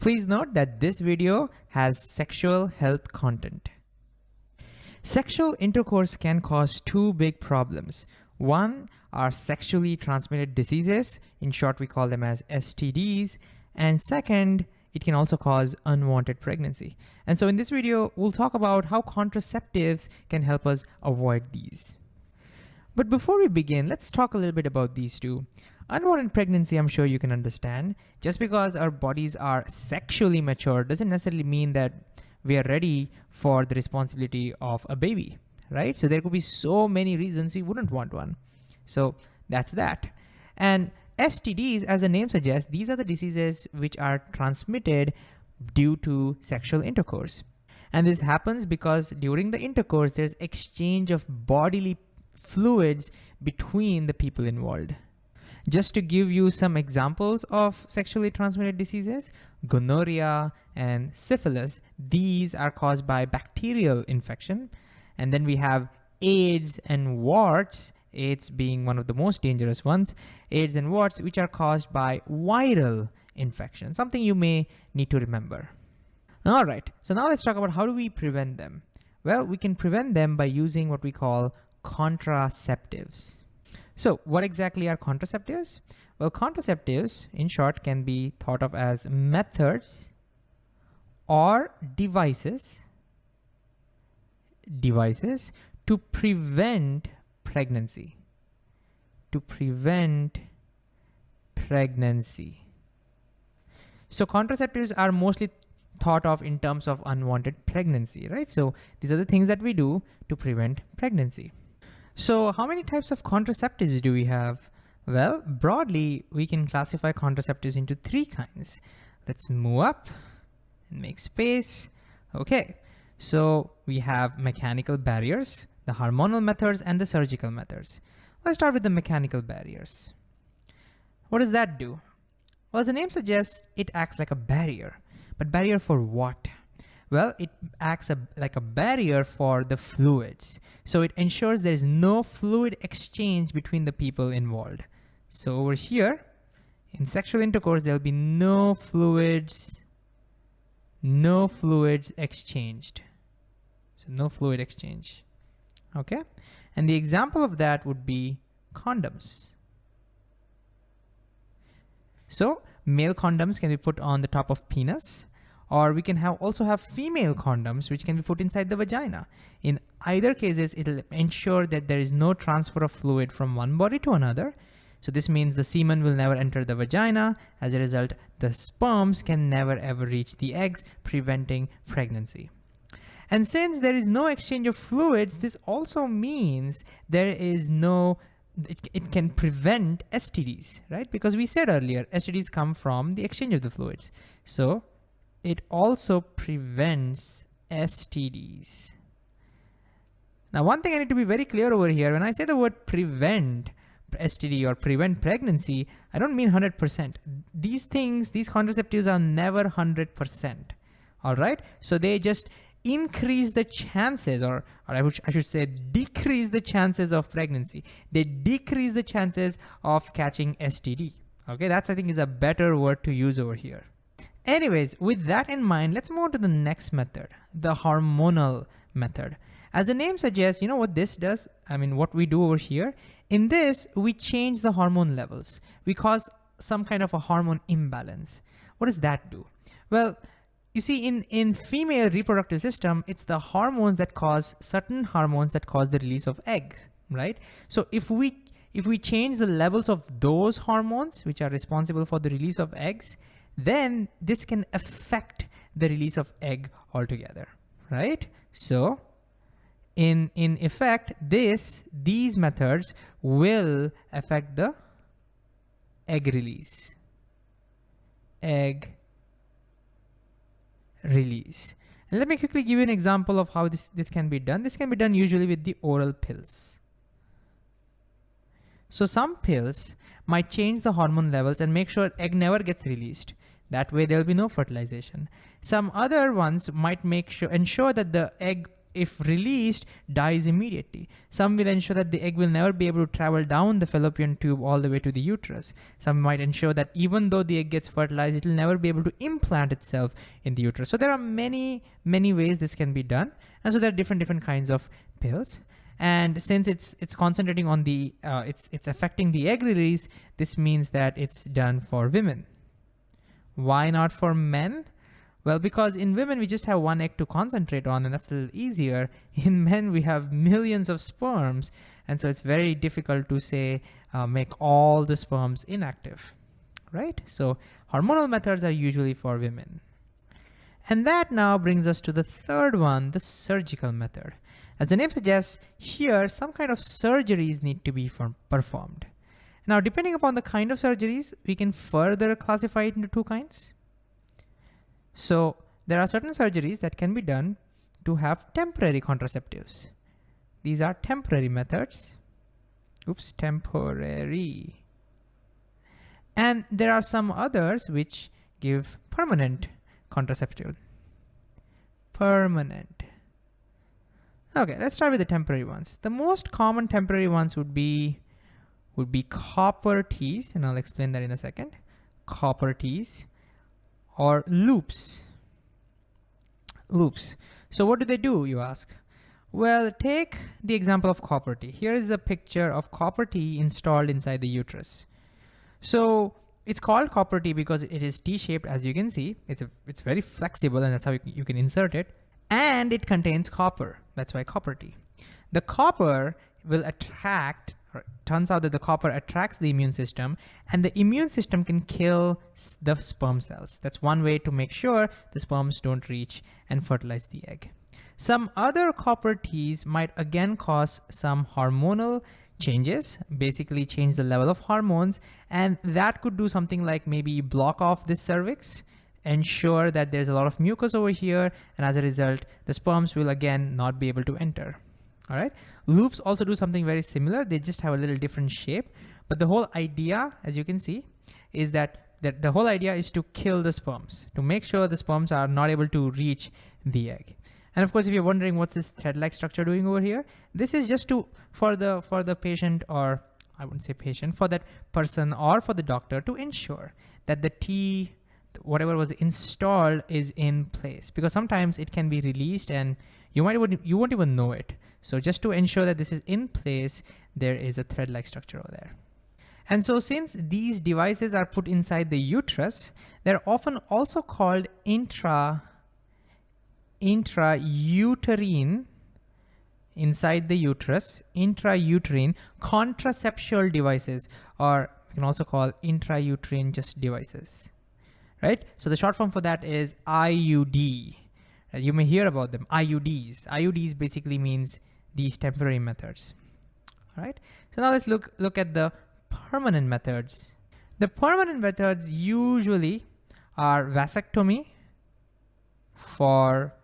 Please note that this video has sexual health content. Sexual intercourse can cause two big problems. One are sexually transmitted diseases, in short we call them as STDs, and second, it can also cause unwanted pregnancy. And so in this video, we'll talk about how contraceptives can help us avoid these. But before we begin, let's talk a little bit about these two. Unwanted pregnancy, I'm sure you can understand. Just because our bodies are sexually mature doesn't necessarily mean that we are ready for the responsibility of a baby, right? So there could be so many reasons we wouldn't want one. So that's that. And STDs, as the name suggests, these are the diseases which are transmitted due to sexual intercourse. And this happens because during the intercourse, there's exchange of bodily fluids between the people involved. Just to give you some examples of sexually transmitted diseases, gonorrhea and syphilis, these are caused by bacterial infection. And then we have AIDS and warts, AIDS being one of the most dangerous ones, AIDS and warts, which are caused by viral infection, something you may need to remember. All right, so now let's talk about how do we prevent them? Well, we can prevent them by using what we call contraceptives. So what exactly are contraceptives? Well, contraceptives, in short, can be thought of as methods or devices to prevent pregnancy. To prevent pregnancy. So contraceptives are mostly thought of in terms of unwanted pregnancy, right? So these are the things that we do to prevent pregnancy. So how many types of contraceptives do we have? Well, broadly, we can classify contraceptives into three kinds. Let's move up and make space. Okay, so we have mechanical barriers, the hormonal methods, and the surgical methods. Let's start with the mechanical barriers. What does that do? Well, as the name suggests, it acts like a barrier. But barrier for what? Well, it acts like a barrier for the fluids. So it ensures there is no fluid exchange between the people involved. So over here, in sexual intercourse, there'll be no fluids exchanged. So no fluid exchange, okay? And the example of that would be condoms. So male condoms can be put on the top of penis, or we can also have female condoms which can be put inside the vagina. In either cases, it'll ensure that there is no transfer of fluid from one body to another. So this means the semen will never enter the vagina. As a result, the sperms can never ever reach the eggs, preventing pregnancy. And since there is no exchange of fluids, this also means there is it can prevent STDs, right? Because we said earlier, STDs come from the exchange of the fluids. So it also prevents STDs. Now, one thing I need to be very clear over here, when I say the word prevent STD or prevent pregnancy, I don't mean 100%. These contraceptives are never 100%, all right? So they just increase the chances, or I should say decrease the chances of pregnancy. They decrease the chances of catching STD, okay? That's, I think, is a better word to use over here. Anyways, with that in mind, let's move on to the next method, the hormonal method. As the name suggests, you know what this does? I mean, what we do over here, in this, we change the hormone levels. We cause some kind of a hormone imbalance. What does that do? Well, you see, in female reproductive system, it's the hormones that cause certain hormones that cause the release of eggs, right? So if we change the levels of those hormones, which are responsible for the release of eggs, then this can affect the release of egg altogether, right? So in effect, these methods will affect the egg release. And let me quickly give you an example of how this can be done. This can be done usually with the oral pills. So some pills might change the hormone levels and make sure egg never gets released. That way there will be no fertilization. Some other ones might ensure that the egg if released, dies immediately. Some will ensure that the egg will never be able to travel down the fallopian tube all the way to the uterus. Some might ensure that even though the egg gets fertilized, it will never be able to implant itself in the uterus. So there are many ways this can be done. And so there are different kinds of pills. And since it's concentrating on the, it's affecting the egg release, this means that it's done for women. Why not for men? Well, because in women, we just have one egg to concentrate on, and that's a little easier. In men, we have millions of sperms, and so it's very difficult to say, make all the sperms inactive, right? So hormonal methods are usually for women. And that now brings us to the third one, the surgical method. As the name suggests, here, some kind of surgeries need to be performed. Now, depending upon the kind of surgeries, we can further classify it into two kinds. So there are certain surgeries that can be done to have temporary contraceptives. These are temporary methods. Oops, temporary. And there are some others which give permanent contraceptive. Permanent. Okay, let's start with the temporary ones. The most common temporary ones would be copper teas, and I'll explain that in a second. Copper teas or loops. Loops. So what do, you ask? Well, take the example of copper tea. Here is a picture of copper tea installed inside the uterus. So it's called copper tea because it is T-shaped, as you can see. It's very flexible, and that's how you can insert it. And it contains copper. That's why copper tea. The copper will attract, or turns out that the copper attracts the immune system, and the immune system can kill the sperm cells. That's one way to make sure the sperms don't reach and fertilize the egg. Some other copper teas might again cause some hormonal changes, basically change the level of hormones, and that could do something like maybe block off this cervix, ensure that there's a lot of mucus over here, and as a result, the sperms will again not be able to enter. All right. Loops also do something very similar. They just have a little different shape, but the whole idea, as you can see, is that the whole idea is to kill the sperms, to make sure the sperms are not able to reach the egg. And of course, if you're wondering what's this thread-like structure doing over here, this is just for the patient, or I wouldn't say patient, for that person or for the doctor to ensure that the tea, whatever was installed, is in place, because sometimes it can be released and you won't even know it. So just to ensure that this is in place, there is a thread-like structure over there. And so since these devices are put inside the uterus, they're often also called intrauterine, inside the uterus, intrauterine contraceptual devices, or you can also call intrauterine just devices. Right? So the short form for that is IUD. You may hear about them, IUDs. IUDs basically means these temporary methods. All right? So now let's look at the permanent methods. The permanent methods usually are vasectomy for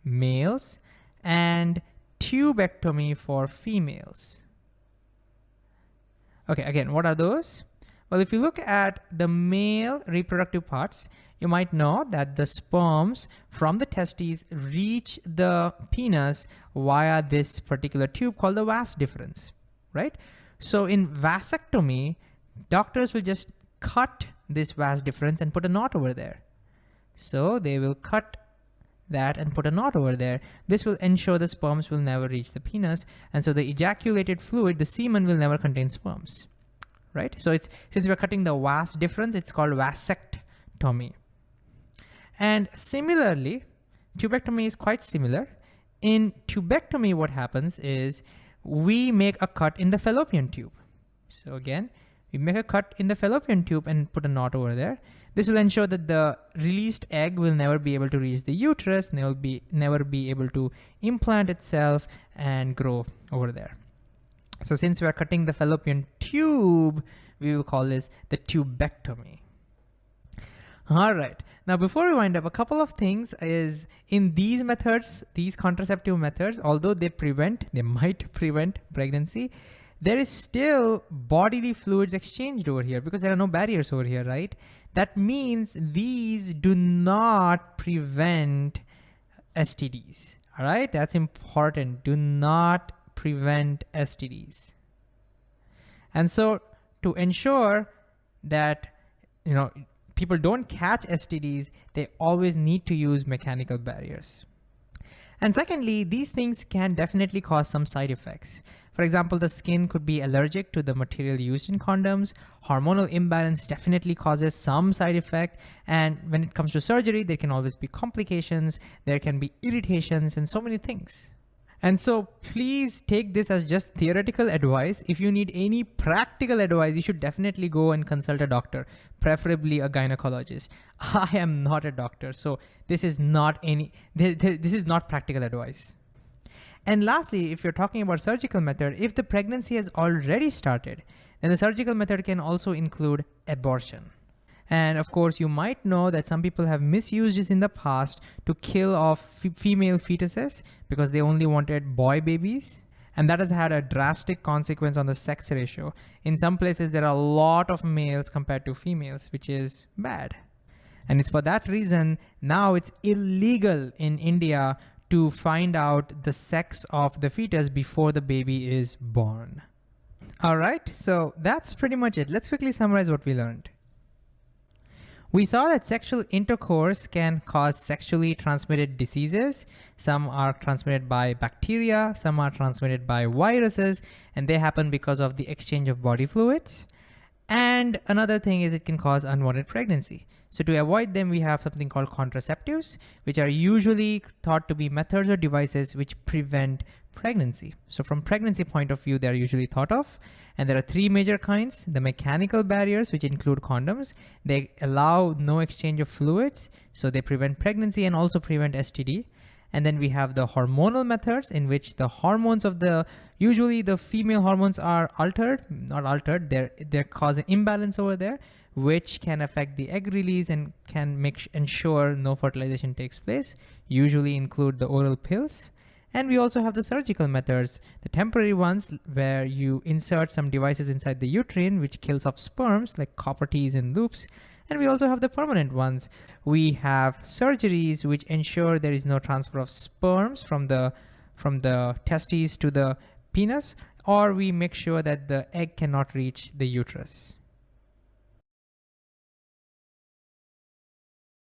males and tubectomy for females. Okay, again, what are those? Well, if you look at the male reproductive parts, you might know that the sperms from the testes reach the penis via this particular tube called the vas deferens, right? So in vasectomy, doctors will just cut this vas deferens and put a knot over there. So they will cut that and put a knot over there. This will ensure the sperms will never reach the penis, and so the ejaculated fluid, the semen, will never contain sperms. Right? So since we're cutting the vas deferens, it's called vasectomy. And similarly, tubectomy is quite similar. In tubectomy, what happens is we make a cut in the fallopian tube. So again, we make a cut in the fallopian tube and put a knot over there. This will ensure that the released egg will never be able to reach the uterus, and it will never be able to implant itself and grow over there. So since we are cutting the fallopian tube, we will call this the tubectomy. All right. Now, before we wind up, a couple of things is in these methods, these contraceptive methods, although they might prevent pregnancy, there is still bodily fluids exchanged over here because there are no barriers over here, right? That means these do not prevent STDs. All right, that's important. Do not prevent STDs. And so to ensure that, people don't catch STDs, they always need to use mechanical barriers. And secondly, these things can definitely cause some side effects. For example, the skin could be allergic to the material used in condoms. Hormonal imbalance definitely causes some side effect. And when it comes to surgery, there can always be complications. There can be irritations and so many things. And so please take this as just theoretical advice. If you need any practical advice, you should definitely go and consult a doctor, preferably a gynecologist. I am not a doctor, so this is not this is not practical advice. And lastly, if you're talking about surgical method, if the pregnancy has already started, then the surgical method can also include abortion. And of course, you might know that some people have misused this in the past to kill off female fetuses because they only wanted boy babies. And that has had a drastic consequence on the sex ratio. In some places, there are a lot of males compared to females, which is bad. And it's for that reason, now it's illegal in India to find out the sex of the fetus before the baby is born. All right, so that's pretty much it. Let's quickly summarize what we learned. We saw that sexual intercourse can cause sexually transmitted diseases. Some are transmitted by bacteria, some are transmitted by viruses, and they happen because of the exchange of body fluids. And another thing is it can cause unwanted pregnancy. So to avoid them, we have something called contraceptives, which are usually thought to be methods or devices which prevent pregnancy. So from pregnancy point of view, they're usually thought of. And there are three major kinds: the mechanical barriers, which include condoms. They allow no exchange of fluids, so they prevent pregnancy and also prevent STD. And then we have the hormonal methods, in which the hormones of usually the female hormones are not altered, they're causing imbalance over there, which can affect the egg release and can ensure no fertilization takes place, usually include the oral pills. And we also have the surgical methods, the temporary ones where you insert some devices inside the uterine which kills off sperms like copper tees and loops. And we also have the permanent ones. We have surgeries which ensure there is no transfer of sperms from the testes to the penis, or we make sure that the egg cannot reach the uterus.